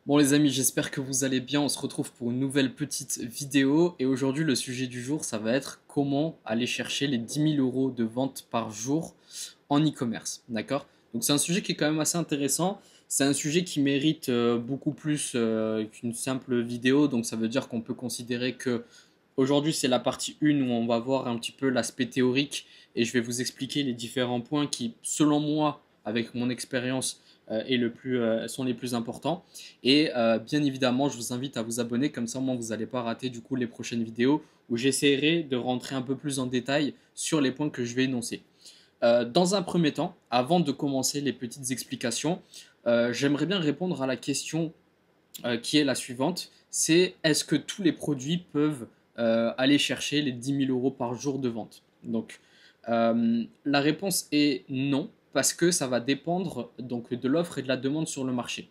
Bon les amis, j'espère que vous allez bien. On se retrouve pour une nouvelle petite vidéo et aujourd'hui le sujet du jour ça va être comment aller chercher les 10 000 € de vente par jour en e-commerce. D'accord? Donc c'est un sujet qui est quand même assez intéressant. C'est un sujet qui mérite beaucoup plus qu'une simple vidéo. Donc ça veut dire qu'on peut considérer que aujourd'hui c'est la partie 1 où on va voir un petit peu l'aspect théorique et je vais vous expliquer les différents points qui selon moi avec mon expérience sont les plus importants. Et bien évidemment, je vous invite à vous abonner, comme ça, au moins, vous n'allez pas rater du coup les prochaines vidéos où j'essaierai de rentrer un peu plus en détail sur les points que je vais énoncer. Dans un premier temps, avant de commencer les petites explications, j'aimerais bien répondre à la question qui est la suivante. C'est est-ce que tous les produits peuvent aller chercher les 10 000 € par jour de vente? Donc, la réponse est non, parce que ça va dépendre donc, de l'offre et de la demande sur le marché.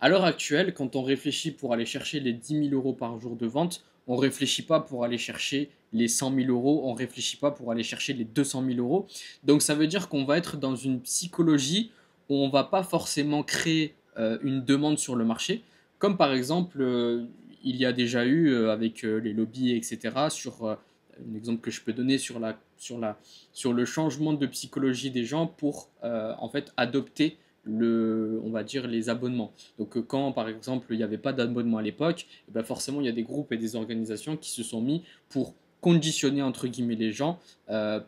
À l'heure actuelle, quand on réfléchit pour aller chercher les 10 000 € par jour de vente, on ne réfléchit pas pour aller chercher les 100 000 €, on ne réfléchit pas pour aller chercher les 200 000 €. Donc ça veut dire qu'on va être dans une psychologie où on ne va pas forcément créer une demande sur le marché, comme par exemple il y a déjà eu avec les lobbies, etc., sur un exemple que je peux donner sur le changement de psychologie des gens pour en fait adopter on va dire les abonnements. Donc quand par exemple il n'y avait pas d'abonnement à l'époque, eh ben forcément il y a des groupes et des organisations qui se sont mis pour conditionner entre guillemets les gens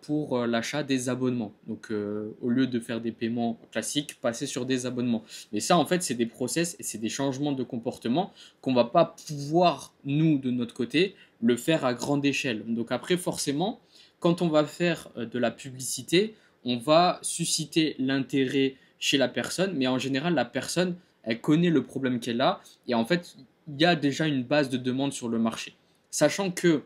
pour l'achat des abonnements. Donc au lieu de faire des paiements classiques, passer sur des abonnements. Mais ça en fait c'est des process et c'est des changements de comportement qu'on va pas pouvoir nous de notre côté le faire à grande échelle. Donc après forcément quand on va faire de la publicité, on va susciter l'intérêt chez la personne, mais en général, la personne, elle connaît le problème qu'elle a, et en fait, il y a déjà une base de demande sur le marché. Sachant que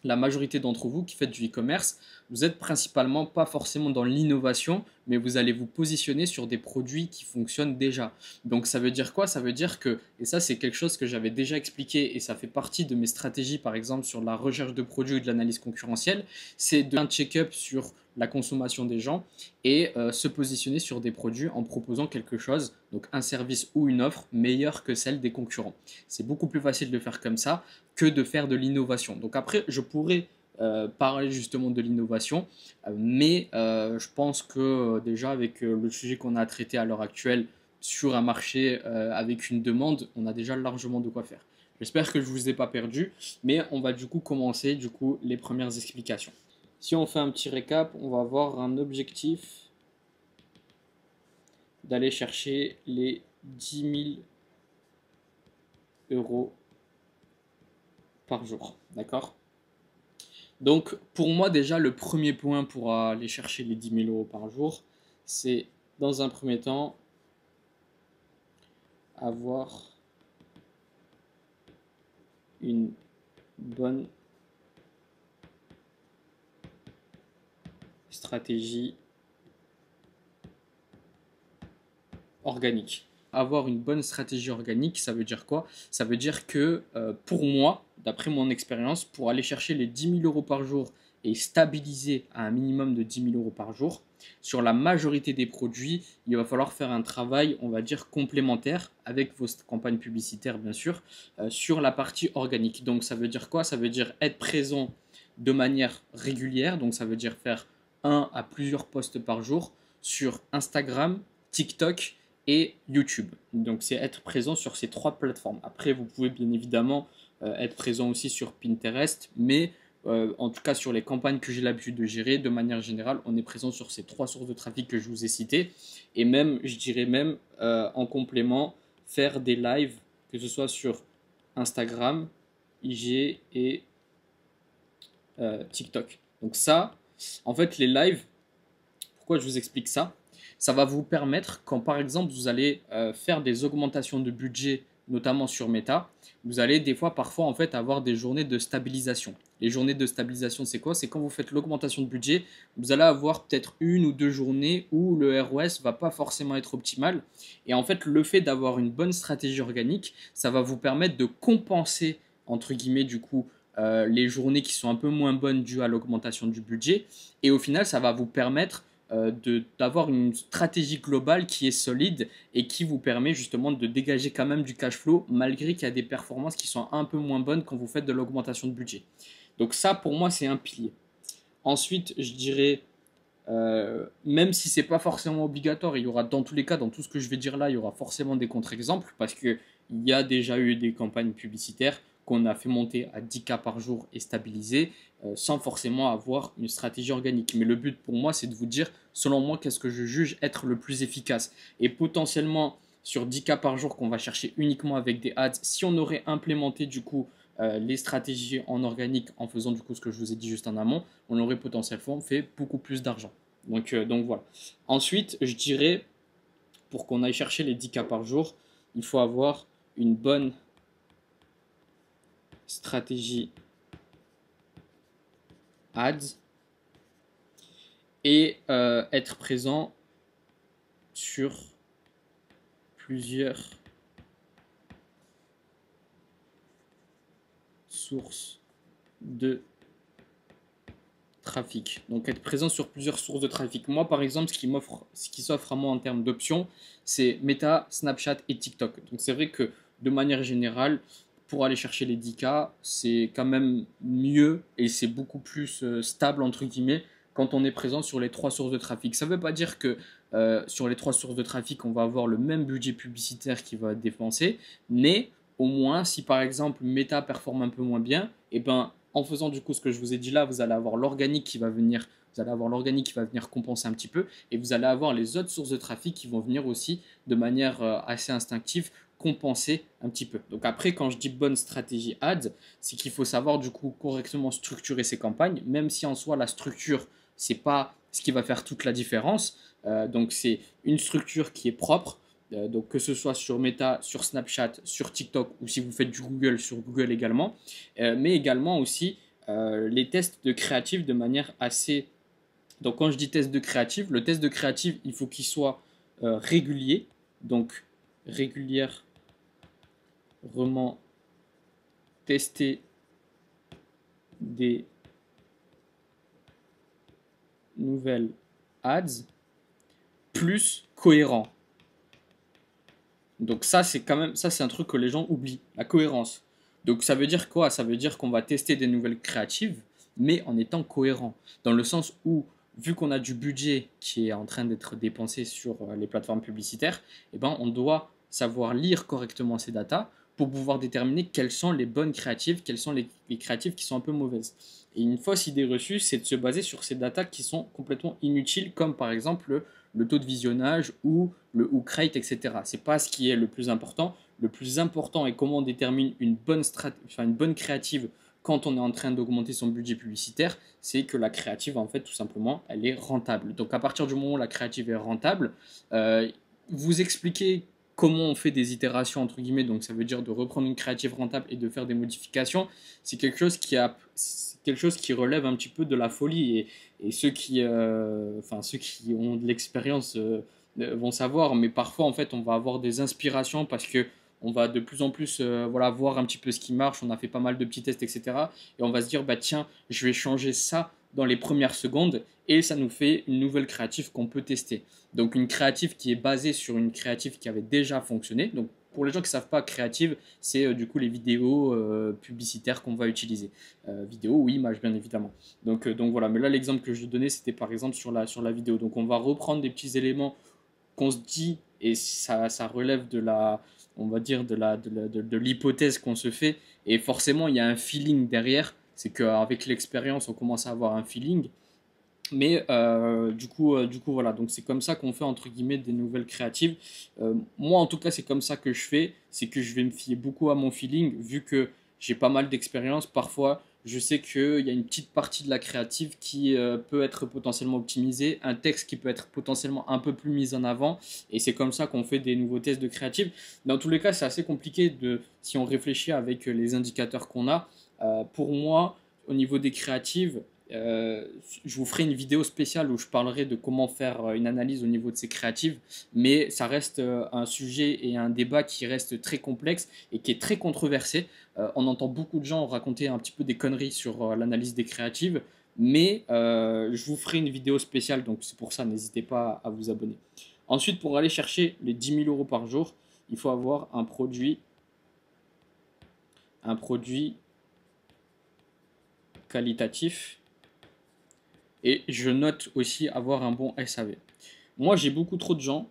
la majorité d'entre vous qui faites du e-commerce, vous êtes principalement pas forcément dans l'innovation, mais vous allez vous positionner sur des produits qui fonctionnent déjà. Donc ça veut dire quoi? Ça veut dire que, et ça c'est quelque chose que j'avais déjà expliqué et ça fait partie de mes stratégies par exemple sur la recherche de produits ou de l'analyse concurrentielle, c'est de un check-up sur la consommation des gens et se positionner sur des produits en proposant quelque chose, donc un service ou une offre meilleure que celle des concurrents. C'est beaucoup plus facile de faire comme ça que de faire de l'innovation. Donc après, je pourrais parler justement de l'innovation, mais je pense que déjà avec le sujet qu'on a traité à l'heure actuelle sur un marché avec une demande, on a déjà largement de quoi faire. J'espère que je ne vous ai pas perdu, mais on va du coup commencer les premières explications. Si on fait un petit récap, on va avoir un objectif d'aller chercher les 10 000 € par jour. D'accord? Donc, pour moi, déjà, le premier point pour aller chercher les 10 000 € par jour, c'est, dans un premier temps, avoir une bonne stratégie organique. Avoir une bonne stratégie organique, ça veut dire quoi? Ça veut dire que pour moi, d'après mon expérience, pour aller chercher les 10 000 € par jour et stabiliser à un minimum de 10 000 € par jour, sur la majorité des produits, il va falloir faire un travail, on va dire, complémentaire avec vos campagnes publicitaires, bien sûr, sur la partie organique. Donc ça veut dire quoi? Ça veut dire être présent de manière régulière, donc ça veut dire faire un à plusieurs posts par jour sur Instagram, TikTok et YouTube. Donc c'est être présent sur ces trois plateformes. Après, vous pouvez bien évidemment être présent aussi sur Pinterest, mais en tout cas sur les campagnes que j'ai l'habitude de gérer, de manière générale, on est présent sur ces trois sources de trafic que je vous ai citées. Et même, je dirais même, en complément, faire des lives, que ce soit sur Instagram, IG et TikTok. Donc ça, en fait, les lives, pourquoi je vous explique ça? Ça va vous permettre, quand par exemple vous allez faire des augmentations de budget, notamment sur Meta, vous allez des fois parfois en fait avoir des journées de stabilisation. Les journées de stabilisation, c'est quoi? C'est quand vous faites l'augmentation de budget, vous allez avoir peut-être une ou deux journées où le ROS va pas forcément être optimal. Et en fait, le fait d'avoir une bonne stratégie organique, ça va vous permettre de compenser, entre guillemets, du coup, les journées qui sont un peu moins bonnes dues à l'augmentation du budget. Et au final, ça va vous permettre d'avoir une stratégie globale qui est solide et qui vous permet justement de dégager quand même du cash flow malgré qu'il y a des performances qui sont un peu moins bonnes quand vous faites de l'augmentation de budget. Donc ça, pour moi, c'est un pilier. Ensuite, je dirais, même si c'est pas forcément obligatoire, il y aura dans tous les cas, dans tout ce que je vais dire là, il y aura forcément des contre-exemples parce qu'il y a déjà eu des campagnes publicitaires qu'on a fait monter à 10K par jour et stabiliser sans forcément avoir une stratégie organique. Mais le but pour moi, c'est de vous dire, selon moi, qu'est-ce que je juge être le plus efficace. Et potentiellement, sur 10K par jour qu'on va chercher uniquement avec des ads, si on aurait implémenté du coup les stratégies en organique en faisant du coup ce que je vous ai dit juste en amont, on aurait potentiellement fait beaucoup plus d'argent. Donc voilà. Ensuite, je dirais, pour qu'on aille chercher les 10K par jour, il faut avoir une bonne stratégie ads et être présent sur plusieurs sources de trafic. Donc être présent sur plusieurs sources de trafic. Moi par exemple, ce qui s'offre à moi en termes d'options, c'est Meta, Snapchat et TikTok. Donc c'est vrai que de manière générale, pour aller chercher les 10K, c'est quand même mieux et c'est beaucoup plus stable entre guillemets quand on est présent sur les trois sources de trafic. Ça ne veut pas dire que sur les trois sources de trafic, on va avoir le même budget publicitaire qui va être dépensé, mais au moins si par exemple Meta performe un peu moins bien, et ben en faisant du coup ce que je vous ai dit là, vous allez avoir l'organique qui va venir, compenser un petit peu, et vous allez avoir les autres sources de trafic qui vont venir aussi de manière assez instinctive compenser un petit peu. Donc après, quand je dis bonne stratégie ads, c'est qu'il faut savoir du coup correctement structurer ses campagnes, même si en soi la structure c'est pas ce qui va faire toute la différence. Donc c'est une structure qui est propre. Donc que ce soit sur Meta, sur Snapchat, sur TikTok ou si vous faites du Google, sur Google également, mais également aussi les tests de créative de manière assez... Donc quand je dis test de créative, le test de créative, il faut qu'il soit régulier, donc régulièrement tester des nouvelles ads plus cohérent. Donc ça, c'est quand même, ça c'est un truc que les gens oublient, la cohérence. Donc ça veut dire quoi? Ça veut dire qu'on va tester des nouvelles créatives, mais en étant cohérent. Dans le sens où, vu qu'on a du budget qui est en train d'être dépensé sur les plateformes publicitaires, eh ben, on doit savoir lire correctement ces datas pour pouvoir déterminer quelles sont les bonnes créatives, quelles sont les créatives qui sont un peu mauvaises. Et une fausse idée reçue, c'est de se baser sur ces datas qui sont complètement inutiles, comme par exemple le taux de visionnage ou le hook rate, etc. C'est pas ce qui est le plus important. Le plus important est comment on détermine une bonne créative quand on est en train d'augmenter son budget publicitaire, c'est que la créative, en fait, tout simplement, elle est rentable. Donc à partir du moment où la créative est rentable, vous expliquez comment on fait des itérations, entre guillemets, donc ça veut dire de reprendre une créative rentable et de faire des modifications, c'est quelque chose qui relève un petit peu de la folie. Et ceux ceux qui ont de l'expérience vont savoir, mais parfois, en fait, on va avoir des inspirations parce que on va de plus en plus voir un petit peu ce qui marche, on a fait pas mal de petits tests, etc. Et on va se dire, bah tiens, je vais changer ça dans les premières secondes, et ça nous fait une nouvelle créative qu'on peut tester. Donc une créative qui est basée sur une créative qui avait déjà fonctionné. Donc pour les gens qui ne savent pas, créative, c'est du coup les vidéos publicitaires qu'on va utiliser. Vidéo ou image, bien évidemment. Donc voilà, mais là l'exemple que je donnais, c'était par exemple sur la vidéo. Donc on va reprendre des petits éléments qu'on se dit, et ça relève de la, on va dire, de l'hypothèse qu'on se fait, et forcément il y a un feeling derrière, c'est qu'avec l'expérience on commence à avoir un feeling, mais du coup voilà, donc c'est comme ça qu'on fait entre guillemets des nouvelles créatives. Moi en tout cas c'est comme ça que je fais, c'est que je vais me fier beaucoup à mon feeling, vu que j'ai pas mal d'expérience. Parfois je sais qu'il y a une petite partie de la créative qui peut être potentiellement optimisée, un texte qui peut être potentiellement un peu plus mis en avant, et c'est comme ça qu'on fait des nouveaux tests de créative. Dans tous les cas c'est assez compliqué si on réfléchit avec les indicateurs qu'on a. Pour moi, au niveau des créatives, je vous ferai une vidéo spéciale où je parlerai de comment faire une analyse au niveau de ces créatives, mais ça reste un sujet et un débat qui reste très complexe et qui est très controversé. On entend beaucoup de gens raconter un petit peu des conneries sur l'analyse des créatives, Mais je vous ferai une vidéo spéciale, donc c'est pour ça, n'hésitez pas à vous abonner. Ensuite, pour aller chercher les 10 000 euros par jour, il faut avoir un produit qualitatif. Et je note aussi avoir un bon SAV. Moi, j'ai beaucoup trop de gens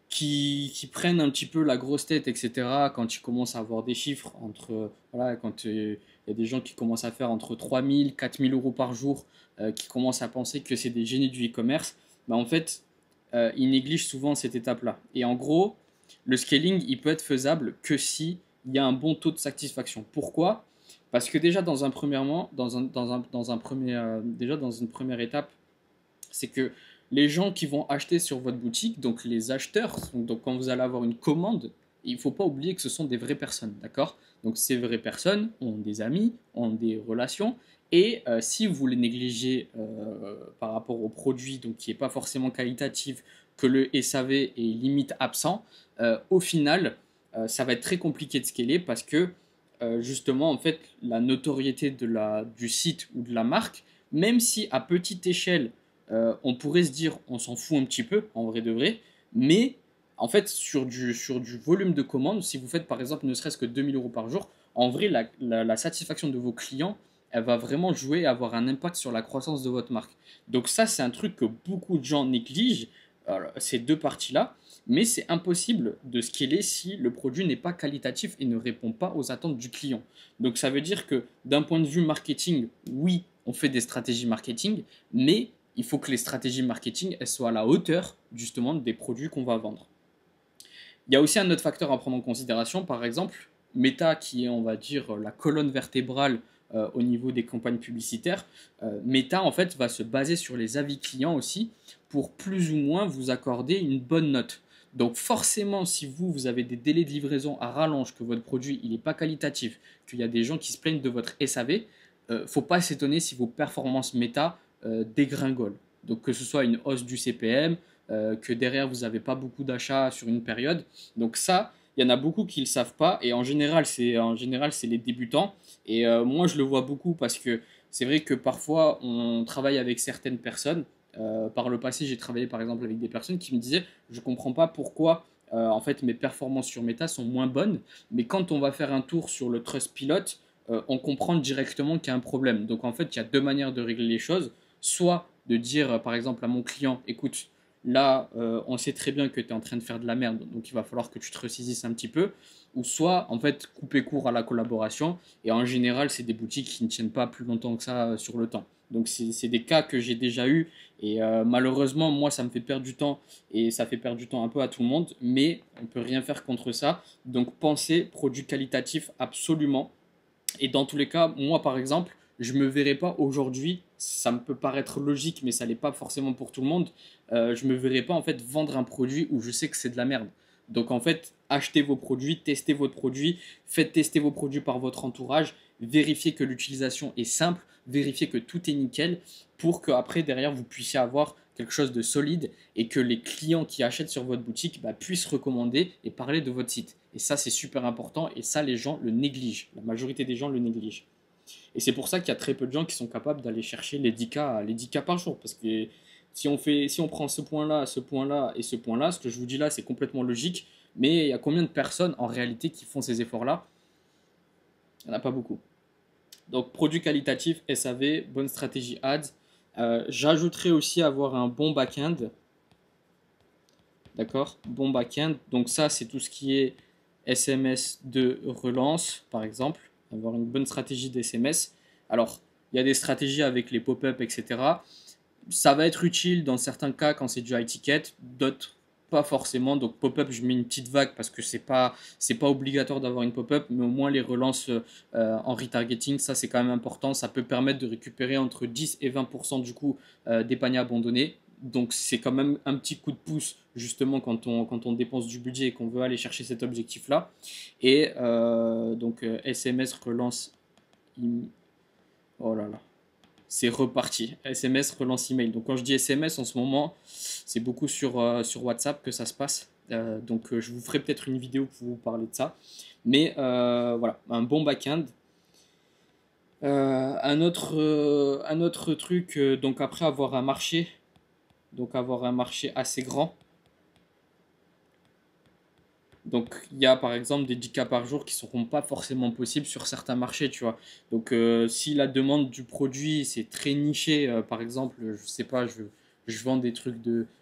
qui prennent un petit peu la grosse tête, etc. Quand ils commencent à avoir des chiffres entre, voilà, quand il y a des gens qui commencent à faire entre 3 000, 4 000 euros par jour, qui commencent à penser que c'est des génies du e-commerce, bah en fait, ils négligent souvent cette étape-là. Et en gros, le scaling, il peut être faisable que si il y a un bon taux de satisfaction. Pourquoi? Parce que déjà dans un premièrement, dans un premier, déjà dans une première étape, c'est que les gens qui vont acheter sur votre boutique, donc les acheteurs, donc quand vous allez avoir une commande, il ne faut pas oublier que ce sont des vraies personnes, d'accord? Donc ces vraies personnes ont des amis, ont des relations, et si vous les négligez par rapport au produit, donc qui n'est pas forcément qualitatif, que le SAV est limite absent, au final, ça va être très compliqué de scaler parce que justement, en fait, la notoriété du site ou de la marque, même si à petite échelle, on pourrait se dire on s'en fout un petit peu, en vrai de vrai, mais en fait, sur du volume de commandes, si vous faites par exemple ne serait-ce que 2 000 euros par jour, en vrai, la satisfaction de vos clients, elle va vraiment jouer et avoir un impact sur la croissance de votre marque. Donc ça, c'est un truc que beaucoup de gens négligent, ces deux parties-là, mais c'est impossible de scaler si le produit n'est pas qualitatif et ne répond pas aux attentes du client. Donc ça veut dire que d'un point de vue marketing, oui, on fait des stratégies marketing, mais il faut que les stratégies marketing elles soient à la hauteur justement des produits qu'on va vendre. Il y a aussi un autre facteur à prendre en considération, par exemple, Meta qui est, on va dire, la colonne vertébrale au niveau des campagnes publicitaires. Meta, en fait, va se baser sur les avis clients aussi pour plus ou moins vous accorder une bonne note. Donc forcément, si vous avez des délais de livraison à rallonge, que votre produit il n'est pas qualitatif, qu'il y a des gens qui se plaignent de votre SAV, faut pas s'étonner si vos performances méta dégringolent. Donc que ce soit une hausse du CPM, que derrière vous n'avez pas beaucoup d'achats sur une période. Donc ça, il y en a beaucoup qui ne le savent pas et en général c'est les débutants. Et moi je le vois beaucoup parce que c'est vrai que parfois on travaille avec certaines personnes. Par le passé, j'ai travaillé par exemple avec des personnes qui me disaient je comprends pas pourquoi en fait mes performances sur Meta sont moins bonnes, mais quand on va faire un tour sur le Trustpilot, on comprend directement qu'il y a un problème. Donc en fait, il y a deux manières de régler les choses. Soit de dire par exemple à mon client écoute, là on sait très bien que tu es en train de faire de la merde, donc il va falloir que tu te ressaisisses un petit peu. Ou soit en fait couper court à la collaboration. Et en général, c'est des boutiques qui ne tiennent pas plus longtemps que ça sur le temps. Donc c'est des cas que j'ai déjà eu et malheureusement moi ça me fait perdre du temps et ça fait perdre du temps un peu à tout le monde, mais on peut rien faire contre ça. Donc pensez produit qualitatif absolument. Et dans tous les cas, moi par exemple, je me verrais pas aujourd'hui, ça me peut paraître logique, mais ça n'est pas forcément pour tout le monde. Je me verrais pas en fait vendre un produit où je sais que c'est de la merde. Donc en fait, achetez vos produits, testez votre produit, faites tester vos produits par votre entourage, vérifiez que l'utilisation est simple, vérifiez que tout est nickel pour qu'après derrière vous puissiez avoir quelque chose de solide et que les clients qui achètent sur votre boutique puissent recommander et parler de votre site. Et ça, c'est super important et ça, les gens le négligent. La majorité des gens le négligent. Et c'est pour ça qu'il y a très peu de gens qui sont capables d'aller chercher les 10 cas par jour. Parce que si on prend ce point-là, ce point-là et ce point-là, ce que je vous dis là, c'est complètement logique. Mais il y a combien de personnes en réalité qui font ces efforts-là? Il n'y en a pas beaucoup. Donc, produit qualitatif, SAV, bonne stratégie ads. J'ajouterais aussi avoir un bon back-end. D'accord? Bon back-end. Donc, ça, c'est tout ce qui est SMS de relance, par exemple. Avoir une bonne stratégie d'SMS. Alors, il y a des stratégies avec les pop-up, etc. Ça va être utile dans certains cas quand c'est du high ticket, d'autres pas forcément. Donc pop-up, je mets une petite vague parce que c'est pas obligatoire d'avoir une pop-up, mais au moins les relances en retargeting, ça c'est quand même important. Ça peut permettre de récupérer entre 10 et 20% du coup des paniers abandonnés. Donc c'est quand même un petit coup de pouce justement quand on dépense du budget et qu'on veut aller chercher cet objectif-là. Et donc SMS relance. Oh là là, c'est reparti. SMS, relance email. Donc quand je dis SMS en ce moment, c'est beaucoup sur WhatsApp que ça se passe. Donc je vous ferai peut-être une vidéo pour vous parler de ça. Mais voilà, un bon back-end. Un autre truc, donc après avoir un marché, donc avoir un marché assez grand. Donc il y a par exemple des 10 cas par jour qui ne seront pas forcément possibles sur certains marchés, tu vois. Donc si la demande du produit c'est très niché, par exemple, je sais pas, je vends des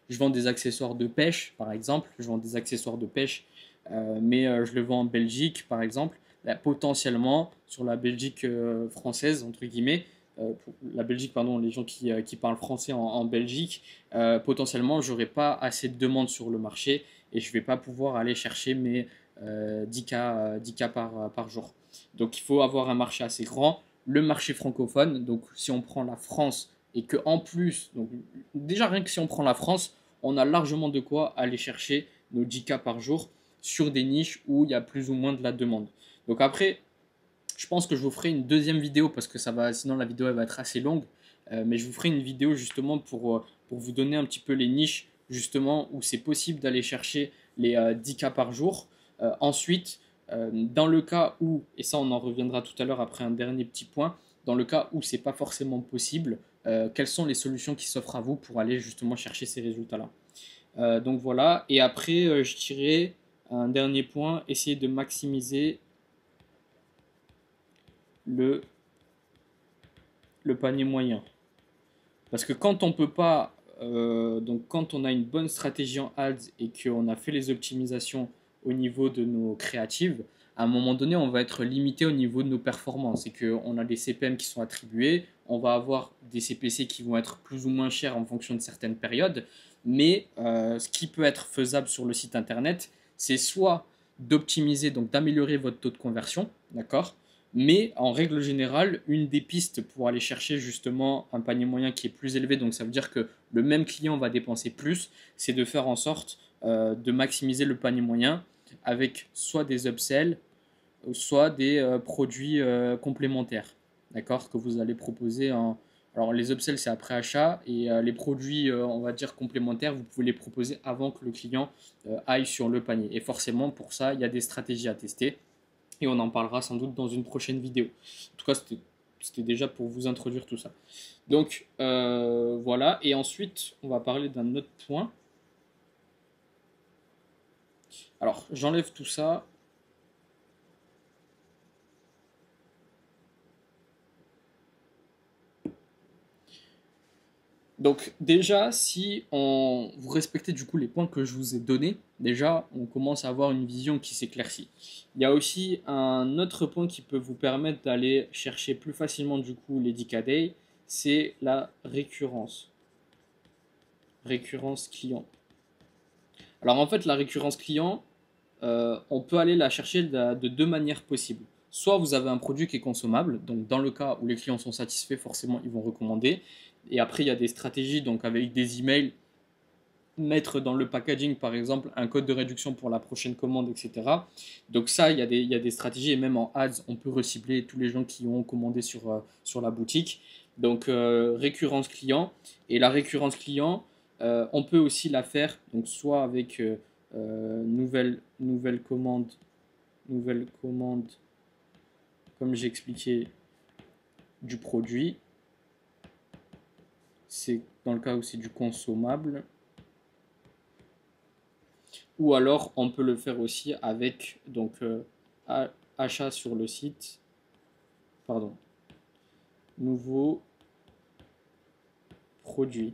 je vends des accessoires de pêche, par exemple, je vends des accessoires de pêche, mais je le vends en Belgique, par exemple, là, potentiellement sur la Belgique française, entre guillemets, la Belgique, pardon, les gens qui parlent français en Belgique, potentiellement j'aurais pas assez de demandes sur le marché et je ne vais pas pouvoir aller chercher mes 10 cas par jour. Donc il faut avoir un marché assez grand. Le marché francophone, donc si on prend la France et que en plus, donc déjà rien que si on prend la France, on a largement de quoi aller chercher nos 10 cas par jour sur des niches où il y a plus ou moins de la demande. Donc après, je pense que je vous ferai une deuxième vidéo parce que ça va, sinon la vidéo elle va être assez longue. Mais je vous ferai une vidéo justement pour vous donner un petit peu les niches justement où c'est possible d'aller chercher les 10 cas par jour. Ensuite, dans le cas où, et ça on en reviendra tout à l'heure après un dernier petit point, dans le cas où c'est pas forcément possible, quelles sont les solutions qui s'offrent à vous pour aller justement chercher ces résultats-là. Donc voilà, et après je dirais un dernier point, essayer de maximiser le panier moyen. Parce que quand on peut pas, donc quand on a une bonne stratégie en ads et qu'on a fait les optimisations au niveau de nos créatives, à un moment donné, on va être limité au niveau de nos performances. Et qu'on a des CPM qui sont attribués, on va avoir des CPC qui vont être plus ou moins chers en fonction de certaines périodes. Mais ce qui peut être faisable sur le site internet, c'est soit d'optimiser, donc d'améliorer votre taux de conversion, d'accord, mais en règle générale, une des pistes pour aller chercher justement un panier moyen qui est plus élevé, donc ça veut dire que le même client va dépenser plus, c'est de faire en sorte de maximiser le panier moyen avec soit des upsells, soit des produits complémentaires, d'accord, que vous allez proposer en... Alors les upsells c'est après achat et les produits on va dire complémentaires vous pouvez les proposer avant que le client aille sur le panier. Et forcément pour ça il y a des stratégies à tester et on en parlera sans doute dans une prochaine vidéo. En tout cas, c'était déjà pour vous introduire tout ça. Donc voilà, et ensuite on va parler d'un autre point. Alors j'enlève tout ça. Donc déjà, si vous respectez du coup les points que je vous ai donnés, déjà on commence à avoir une vision qui s'éclaircit. Il y a aussi un autre point qui peut vous permettre d'aller chercher plus facilement du coup les 10K Day, c'est la récurrence. Récurrence client. Alors en fait la récurrence client, on peut aller la chercher de deux manières possibles. Soit vous avez un produit qui est consommable, donc dans le cas où les clients sont satisfaits, forcément ils vont recommander. Et après il y a des stratégies, donc avec des emails, mettre dans le packaging par exemple un code de réduction pour la prochaine commande, etc. Donc ça, il y a des stratégies et même en ads, on peut recibler tous les gens qui ont commandé sur la boutique. Donc récurrence client. Et la récurrence client, on peut aussi la faire donc soit avec nouvelle commande, comme j'ai expliqué, du produit. C'est dans le cas où c'est du consommable. Ou alors on peut le faire aussi avec donc achat sur le site, pardon, nouveau produit.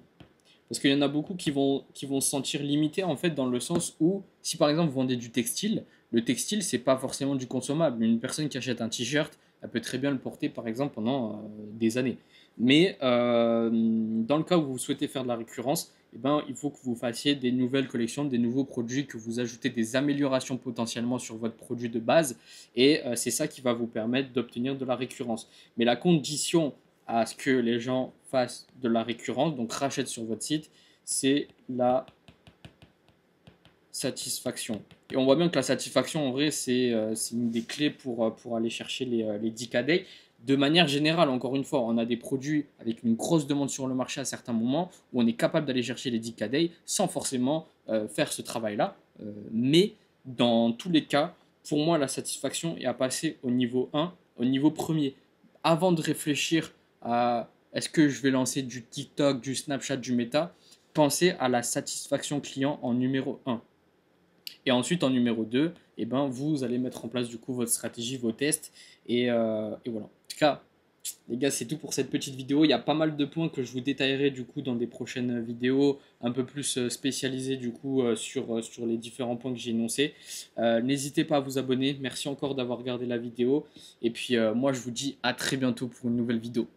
Parce qu'il y en a beaucoup qui vont se sentir limités en fait dans le sens où si par exemple vous vendez du textile, le textile c'est pas forcément du consommable. Une personne qui achète un t-shirt, elle peut très bien le porter par exemple pendant des années. Mais dans le cas où vous souhaitez faire de la récurrence, eh ben, il faut que vous fassiez des nouvelles collections, des nouveaux produits, que vous ajoutez des améliorations potentiellement sur votre produit de base. Et c'est ça qui va vous permettre d'obtenir de la récurrence. Mais la condition à ce que les gens fassent de la récurrence, donc rachètent sur votre site, c'est la satisfaction. Et on voit bien que la satisfaction, en vrai, c'est une des clés pour aller chercher les 10K Day. De manière générale, encore une fois, on a des produits avec une grosse demande sur le marché à certains moments où on est capable d'aller chercher les 10K Day sans forcément faire ce travail-là. Mais dans tous les cas, pour moi, la satisfaction est à passer au niveau 1, au niveau premier. avant de réfléchir à est-ce que je vais lancer du TikTok, du Snapchat, du Meta, pensez à la satisfaction client en numéro un. Et ensuite, en numéro 2, eh ben, vous allez mettre en place du coup votre stratégie, vos tests. Et voilà. En tout cas, les gars, c'est tout pour cette petite vidéo. Il y a pas mal de points que je vous détaillerai du coup dans des prochaines vidéos un peu plus spécialisées du coup sur les différents points que j'ai énoncés. N'hésitez pas à vous abonner. Merci encore d'avoir regardé la vidéo. Et puis moi, je vous dis à très bientôt pour une nouvelle vidéo.